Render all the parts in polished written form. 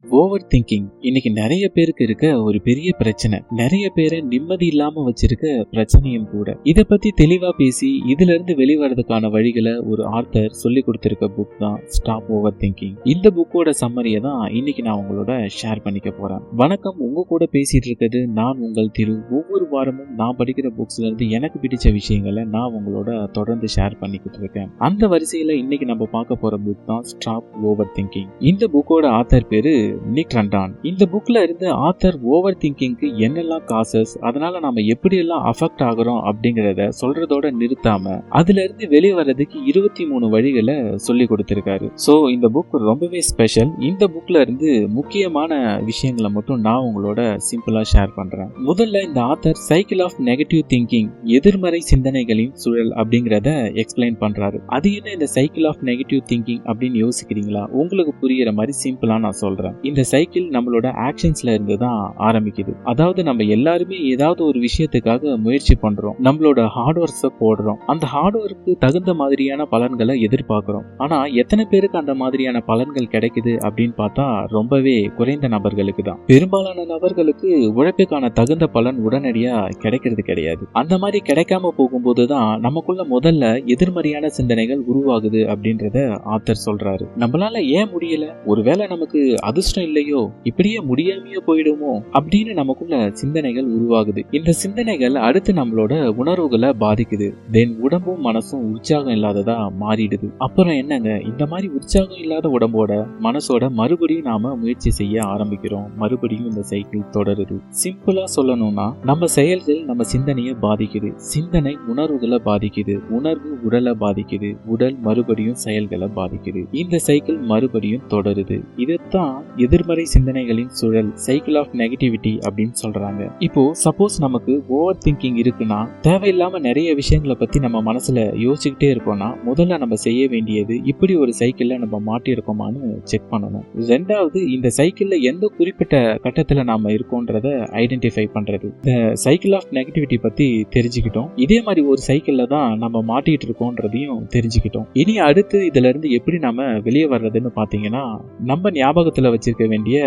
Over thinking இன்னைக்கு நிறைய பேருக்கு இருக்க ஒரு பெரிய பிரச்சனை. நிறைய பேரை நிம்மதி இல்லாம வச்சிருக்க பிரச்சனையும் கூட. இத பத்தி தெளிவா பேசி இதுல இருந்து வெளிவரதுக்கான வழிகளை ஒரு ஆத்தர் சொல்லி கொடுத்திருக்க புக் தான் ஸ்டாப் ஓவர் திங்கிங். இந்த புக்கோட சம்மரியை தான் இன்னைக்கு நான் உங்களோட ஷேர் பண்ணிக்க போறேன். வணக்கம், உங்க கூட பேசிட்டு இருக்கிறது நான் உங்கள் திரு. ஒவ்வொரு வாரமும் நான் படிக்கிற புக்ஸ்ல இருந்து எனக்கு பிடிச்ச விஷயங்களை நான் உங்களோட தொடர்ந்து ஷேர் பண்ணிக்கிட்டு இருக்கேன். அந்த வரிசையில இன்னைக்கு நம்ம பார்க்க போற புக் தான் ஸ்டாப் ஓவர் திங்கிங். இந்த புக்கோட ஆத்தர் பேரு நிக் ரண்டான். இந்த புக்ல இருந்து ஆத்தர் ஓவர் திங்கிங்க்கு என்னெல்லாம் காசஸ், அதனால நாம எப்படி எல்லாம் அஃபெக்ட் ஆகுறோம் அப்படிங்கறத சொல்றதோட நிறுத்தாம அதுல இருந்து வெளிவரதுக்கு 23 வழிகளை சொல்லி கொடுத்திருக்காரு. சோ இந்த புக் ரொம்பவே ஸ்பெஷல். இந்த புக்ல இருந்து முக்கியமான விஷயங்களை மட்டும் நான் உங்களோட சிம்பிளா ஷேர் பண்றேன். முதல்ல இந்த author cycle of negative thinking, எதிர்மறை சிந்தனைகளின் சுழல் அப்படிங்கறத எக்ஸ்பிளைன் பண்றாரு. அது என்ன இந்த சைக்கிள் ஆஃப் நெகட்டிவ் திங்கிங் அப்படின்னு யோசிக்கிறீங்களா? உங்களுக்கு புரியுற மாதிரி சிம்பிளா நான் சொல்றேன். இந்த சைக்கிள் நம்மளோட ஆக்ஷன்ஸ்ல இருந்து தான் ஆரம்பிக்குது. அதாவது நம்ம எல்லாருமே ஏதாவது ஒரு விஷயத்துக்காக முயற்சி பண்றோம், நம்மளோட ஹார்ட் ஒர்க்ஸை போடுறோம், அந்த ஹார்ட் ஒர்க்கு தகுந்த மாதிரியான பலன்களை எதிர்பார்க்கிறோம். ஆனா எத்தனை பேருக்கு அந்த மாதிரியான பலன்கள் கிடைக்குது அப்படின்னு பார்த்தா ரொம்பவே குறைந்த நபர்களுக்கு தான். பெரும்பாலான நபர்களுக்கு உழைப்புக்கான தகுந்த பலன் உடனடியா கிடைக்கிறது கிடையாது. அந்த மாதிரி கிடைக்காம போகும்போது தான் நமக்குள்ள முதல்ல எதிர்மறையான சிந்தனைகள் உருவாகுது அப்படின்றத ஆத்தர் சொல்றாரு. நம்மளால ஏன் முடியல, ஒருவேளை நமக்கு அதிர்ஷ்டம் இல்லையோ, இப்படியே முடியாமையோ போயிடுமோ அப்படின்னு நமக்குள்ள சிந்தனைகள் உருவாகுது. இந்த சிந்தனைகள் அடுத்து நம்மளோட உணர்வுகளை பாதிக்குது. தென் உடம்பும் மனசும் உற்சாகம் இல்லாததா மாறிடுது. அப்புறம் என்னங்க, இந்த மாதிரி உற்சாகம் இல்லாத உடம்போட மனசோட மறுபடியும் நாம முயற்சி செய்ய ஆரம்பிக்கிறோம். மறுபடியும் இந்த சைக்கிள் தொடருது. சிம்பிளா சொல்லணும்னா நம்ம செயல்கள் நம்ம சிந்தனையை பாதிக்குது, சிந்தனை உணர்வுகளை பாதிக்குது, உணர்வு உடலை பாதிக்குது, உடல் மறுபடியும் செயல்களை பாதிக்குது. இந்த சைக்கிள் மறுபடியும் தொடருது. இதைத்தான் எதிர்மறை சிந்தனைகளின் சுழல், சைக்கிள் ஆஃப் நெகட்டிவிட்டி அப்படின்னு சொல்றாங்க. இப்போ சப்போஸ் நமக்கு ஓவர் திங்கிங் இருக்குன்னா, தேவையில்லாம நிறைய விஷயங்களை பத்தி நம்ம மனசுல யோசிச்சுக்கிட்டே இருக்கோம்னா, முதல்ல நம்ம செய்ய வேண்டியது இப்படி ஒரு சைக்கிள்ல நம்ம மாட்டி இருக்கோமான்னு செக் பண்ணணும். ரெண்டாவது, இந்த சைக்கிள்ல எந்த குறிப்பிட்ட கட்டத்துல நாம இருக்கோன்றத ஐடென்டிஃபை பண்றது. இந்த சைக்கிள் ஆஃப் நெகட்டிவிட்டி பத்தி தெரிஞ்சுக்கிட்டோம், இதே மாதிரி ஒரு சைக்கிள்ல தான் நம்ம மாட்டிட்டு இருக்கோன்றதையும் தெரிஞ்சுக்கிட்டோம். இனி அடுத்து இதுல இருந்து எப்படி நாம வெளியே வர்றதுன்னு பாத்தீங்கன்னா, நம்ம ஞாபகத்துல வச்சிருக்க வேண்டிய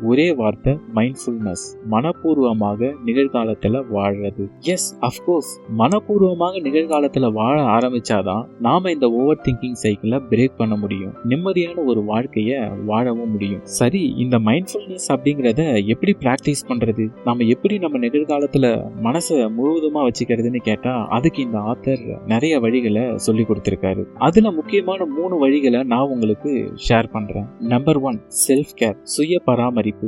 ஒரே வார்த்தை மைண்ட்ஃபுல்னஸ். மனப்பூர்வமாக நிகழ்காலத்துல வாழ்றது. எஸ், அஃப்கோர்ஸ், மனப்பூர்வமாக நிகழ்காலத்துல வாழ ஆரம்பிச்சாதான் நாம இந்த ஓவர் திங்கிங் சைக்கிளை பிரேக் பண்ண முடியும், நிம்மதியான ஒரு வாழ்க்கைய வாழவும் முடியும். சரி, இந்த மைண்ட்ஃபுல்னஸ் அப்படிங்கறத எப்படி பிராக்டிஸ் பண்றது, நாம எப்படி நம்ம நிகழ்காலத்துல மனசை முழுவதுமா வச்சுக்கிறதுன்னு கேட்டா, அதுக்கு இந்த ஆத்தர் நிறைய வழிகளை சொல்லி கொடுத்திருக்காரு. அதுல முக்கியமான 3 வழிகளை நான் உங்களுக்கு ஷேர் பண்றேன். நம்பர் 1, செல்ஃப் கேர், சுய பராமரிப்பு.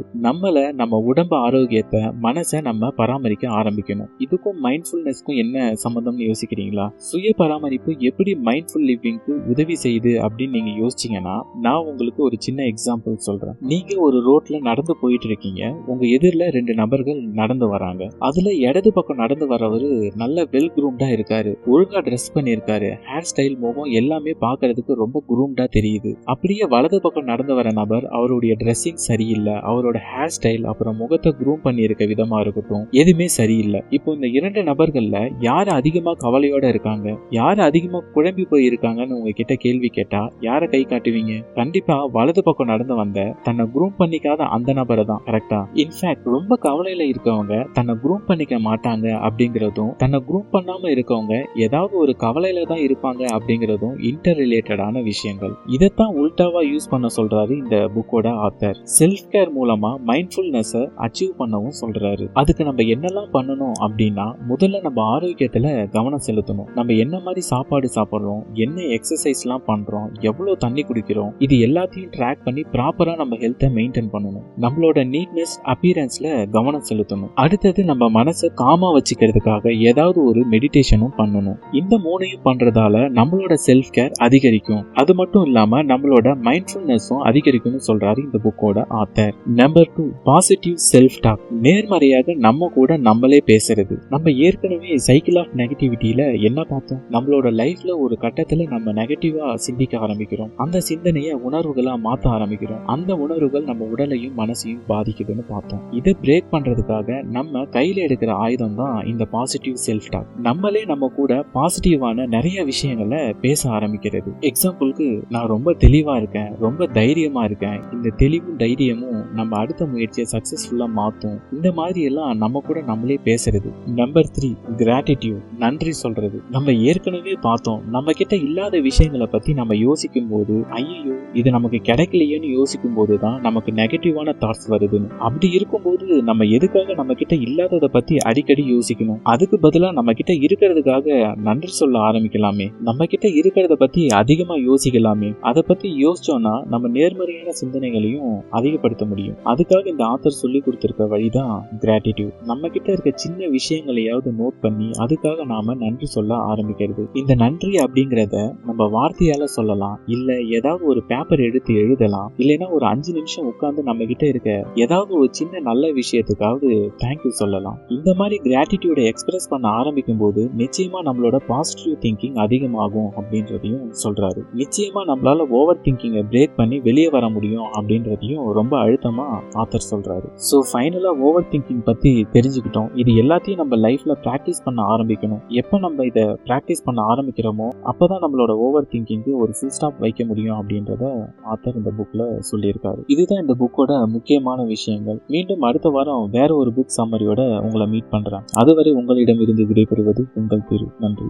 நம்ம உடம்பு ஆரோக்கியத்தை, மனசை நம்ம பராமரிக்க ஆரம்பிக்கணும். இதுக்கும் மைண்ட்ஃபுல்னஸ்க்கும் என்ன சம்பந்தம்னு யோசிக்கிறீங்களா? சுய பராமரிப்பு எப்படி மைண்ட்ஃபுல் லிவிங்க்கு உதவி செய்யுது அப்படின்னு நீங்க யோசிச்சீங்கன்னா, நான் உங்களுக்கு ஒரு சின்ன எக்ஸாம்பிள் சொல்றேன். நீங்க ஒரு ரோட்ல நடந்து போயிட்டு இருக்கீங்க, உங்க எதிரில 2 நபர்கள் நடந்து வராங்க. அதுல இடது பக்கம் நடந்து வரவரு நல்ல வெல் குரூம்டா இருக்காரு, ஒழுங்கா ட்ரெஸ் பண்ணிருக்காரு, ஹேர் ஸ்டைல், முகம் எல்லாமே பாக்குறதுக்கு ரொம்ப குரூம்டா தெரியுது. அப்படியே வலது பக்கம் நடந்து வர நபர், அவருடைய ட்ரெஸ்ஸிங் சரியில்லை, அவரோட ஹேர் ஸ்டைல் அப்புறம் முகத்தை குரூம் பண்ணி இருக்க விதமா இருக்கட்டும், எதுவுமே சரியில்லை. இப்போ இந்த 2 நபர்கள்ல யாரு அதிகமா கவலையோட இருக்காங்க, யாரு அதிகமா குழம்பி போய் இருக்காங்கன்னு உங்ககிட்ட கேள்வி கேட்டா யார கை காட்டுவீங்க? கண்டிப்பா வலது பக்கம் நடந்து வந்த தன்னை குரூம் பண்ணிக்காத அந்த நபரை தான். கரெக்டா? இன்ஃபேக்ட் ரொம்ப கவலையில இருக்கவங்க தன்னை குரூம் பண்ணிக்க மாட்டாங்க அப்படிங்கறதும், தன்னை குரூம் பண்ணாம இருக்கவங்க ஏதாவது ஒரு கவலையில தான் இருப்பாங்க அப்படிங்கறதும் இன்டர் ரிலேட்டடான விஷயங்கள். இதைத்தான் உல்டாவா யூஸ் பண்ண சொல்றாரு இந்த புக்கோட ஆத்தர். செல்ஃப் கேர் மூலமா மைண்ட்ஃபுல்னஸ் அச்சீவ் பண்ணவும் சொல்றாரு. அதுக்கு நம்ம என்னெல்லாம் பண்ணணும் அப்படின்னா, முதல்ல நம்ம ஆரோக்கியத்துல கவனம் செலுத்தணும். நம்ம என்ன மாதிரி சாப்பாடு சாப்பிடுறோம், என்ன எக்ஸசைஸ்லாம் பண்றோம், எவ்வளவு தண்ணி குடிக்கிறோம், இது எல்லாத்தையும் ட்ராக் பண்ணி ப்ராப்பரா நம்ம ஹெல்த்தை மெயின்டைன் பண்ணணும். நம்மளோட நீட்னஸ், அப்பியரன்ஸ்ல கவனம் செலுத்தணும். அடுத்தது, நம்ம மனசை காமா வச்சுக்கிறதுக்காக ஏதாவது ஒரு மெடிடேஷனும் பண்ணணும். இந்த 3ஐயும் பண்றதால நம்மளோட செல்ஃப் கேர் அதிகரிக்கும். அது மட்டும் இல்லாம நம்மளோட மைண்ட்ஃபுல்னஸும் அதிகரிக்கும்னு சொல்றாரு இந்த புக்கோட author. Number 2, positive self talk. நேர்மறையாக நம்ம கூட நம்மளே பேசுறது. நம்ம ஏற்கனவே சைக்கிள் ஆஃப் நெகட்டிவிட்டியில என்ன பார்த்தோம்? நம்மளோட லைஃப்ல ஒரு கட்டத்துல நம்ம நெகட்டிவா சிந்திக்க ஆரம்பிக்கிறோம், அந்த சிந்தனையை உணர்வுகளா மாத்த ஆரம்பிக்கிறோம், அந்த உணர்வுகள் நம்ம உடலையும் மனசையும் பாதிக்குதுன்னு பார்த்தோம். இதை பிரேக் பண்றதுக்காக நம்ம கையில எடுக்கிற ஆயுதம் தான் இந்த பாசிட்டிவ் செல்ஃப் டாக். நம்மளே நம்ம கூட பாசிட்டிவான நிறைய விஷயங்களை பேச ஆரம்பிக்கிறது. எக்ஸாம்பிளுக்கு, நான் ரொம்ப தெளிவா இருக்கேன், ரொம்ப தைரியமா இருக்கேன், இந்த தெளிவு துணிவும் தைரியமும் நம்ம அடுத்த முயற்சியை சக்சஸ்ஃபுல்லா மாத்தும். இந்த மாதிரி எல்லாம் நம்ம கூட நம்மளே பேசுறது. Number 3, gratitude. நன்றி சொல்றது. நம்ம ஏற்கனவே பார்த்தோம், நம்ம கிட்ட இல்லாத விஷயங்களை பத்தி நம்ம யோசிக்கும் போது ஐயோ இது நமக்கு கிடைக்கலையேன்னு யோசிக்கும் போதுதான் நமக்கு நெகட்டிவான தாட்ஸ் வருதுன்னு. அப்படி இருக்கும்போது நம்ம எதுக்காக நம்ம கிட்ட இல்லாததை பத்தி அடிக்கடி யோசிக்கணும்? அதுக்கு பதிலா நம்ம கிட்ட இருக்கிறதுக்காக நன்றி சொல்ல ஆரம்பிக்கலாமே. நம்ம கிட்ட இருக்கிறத பத்தி அதிகமா யோசிக்கலாமே. அதை பத்தி யோசிச்சோம்னா நம்ம நேர்மறையான சிந்தனைகளையும் அதிகப்படுத்த முடியும். அதுக்காக இந்த ஆத்தர் சொல்லி கொடுத்திருக்க வழிதான் கிராட்டிடியூட். நம்ம கிட்ட இருக்க சின்ன விஷயங்களையாவது நோட் பண்ணி அதுக்காக நாம நன்றி சொல்ல ஆரம்பிக்கிறது. இந்த நன்றி அப்படிங்கறத நம்ம வார்த்தையால சொல்லலாம், இல்ல ஏதாவது ஒரு பேப்பர் எடுத்து எழுதலாம், இல்லைன்னா ஒரு 5 நிமிஷம் உட்கார்ந்து நம்ம கிட்ட இருக்க ஏதாவது ஒரு சின்ன நல்ல விஷயத்துக்காவது தேங்க்யூ சொல்லலாம். இந்த மாதிரி கிராட்டிடியூட எக்ஸ்பிரஸ் பண்ண ஆரம்பிக்கும் போது நிச்சயமா நம்மளோட பாசிட்டிவ் திங்கிங் அதிகமாகும் அப்படின்றதையும் சொல்றாரு. நிச்சயமா நம்மளால ஓவர் திங்கிங்கை பிரேக் பண்ணி வெளியே வர முடியும் அப்படின்றதையும் ரொம்ப அழுத்தமா ஆத்தர் சொல்றாரு. ஸோ ஃபைனலா ஓவர் திங்கிங் பத்தி தெரிஞ்சுக்கிட்டோம். இது எல்லாத்தையும் நம்ம லைஃப்ல பிராக்டிஸ் பண்ண ஆரம்பிக்கணும். எப்போ நம்ம இதை பிராக்டிஸ் பண்ண ஆரம்பிக்கிறோமோ அப்பதான் நம்மளோட ஓவர் திங்கிங்க்கு ஒரு ஃபுல் ஸ்டாப் வைக்க முடியும் அப்படின்றத ஆத்தர் இந்த புக்ல சொல்லியிருக்காரு. இதுதான் இந்த புக்கோட முக்கியமான விஷயங்கள். மீண்டும் அடுத்த வாரம் வேற ஒரு புக் சம்மரியோட உங்களை மீட் பண்றேன். அதுவரை உங்களிடம் இருந்து விடைபெறுவது உங்கள் திரு. நன்றி.